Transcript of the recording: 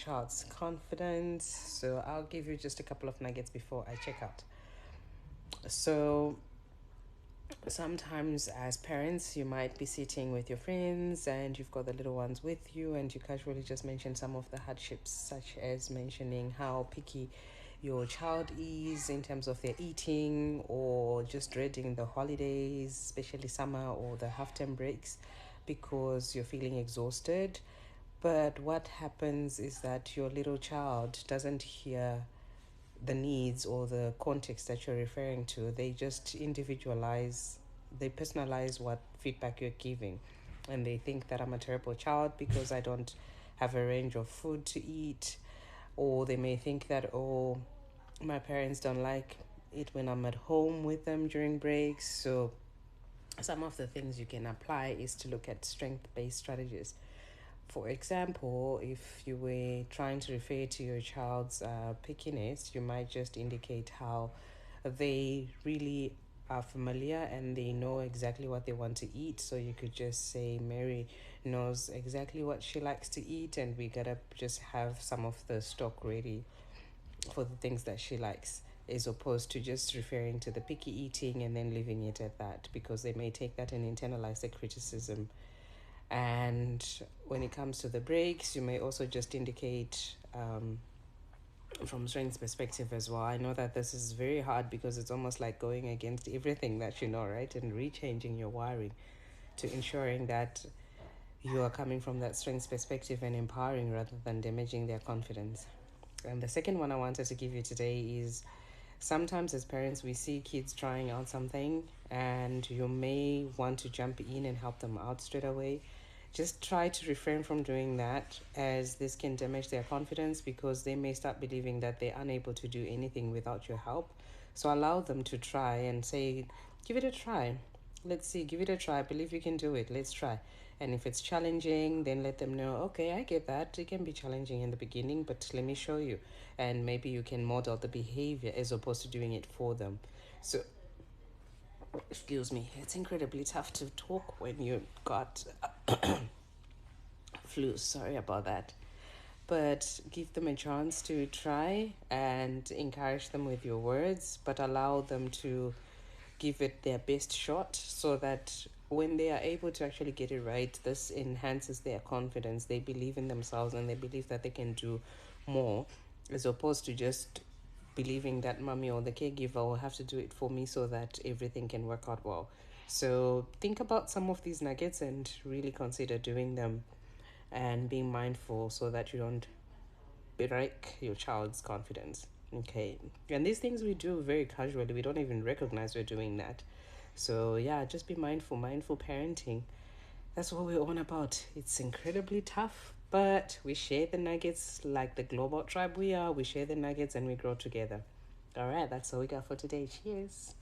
child's confidence. So I'll give you just a couple of nuggets before I check out. So sometimes as parents, you might be sitting with your friends and you've got the little ones with you, and you casually just mention some of the hardships, such as mentioning how picky your child is in terms of their eating, or just dreading the holidays, especially summer or the half-term breaks, because you're feeling exhausted. But what happens is that your little child doesn't hear the needs or the context that you're referring to. They just individualize, they personalize what feedback you're giving. And they think that I'm a terrible child because I don't have a range of food to eat. Or they may think that, oh, my parents don't like it when I'm at home with them during breaks. So some of the things you can apply is to look at strength-based strategies. For example, if you were trying to refer to your child's pickiness, you might just indicate how they really are familiar and they know exactly what they want to eat. So you could just say, Mary knows exactly what she likes to eat, and we gotta just have some of the stock ready for the things that she likes, as opposed to just referring to the picky eating and then leaving it at that, because they may take that and internalize the criticism. And when it comes to the breaks, you may also just indicate from strength's perspective as well. I know that this is very hard because it's almost like going against everything that you know, right? And rechanging your wiring to ensuring that you are coming from that strength's perspective and empowering rather than damaging their confidence. And the second one I wanted to give you today is, sometimes as parents, we see kids trying out something and you may want to jump in and help them out straight away. Just try to refrain from doing that, as this can damage their confidence, because they may start believing that they're unable to do anything without your help. So allow them to try and say, give it a try. Let's see, give it a try. I believe you can do it. Let's try. And if it's challenging, then let them know, okay, I get that. It can be challenging in the beginning, but let me show you. And maybe you can model the behavior as opposed to doing it for them. So, excuse me, it's incredibly tough to talk when you got flu. Sorry about that. But give them a chance to try and encourage them with your words, but allow them to give it their best shot, so that when they are able to actually get it right, this enhances their confidence. They believe in themselves and they believe that they can do more, as opposed to just believing that mommy or the caregiver will have to do it for me so that everything can work out well. So think about some of these nuggets and really consider doing them and being mindful so that you don't break your child's confidence. Okay. And these things we do very casually. We don't even recognize we're doing that. So yeah, just be mindful parenting. That's what we're on about. It's incredibly tough, but we share the nuggets like the global tribe we are. We share the nuggets and we grow together. All right, that's all we got for today. Cheers.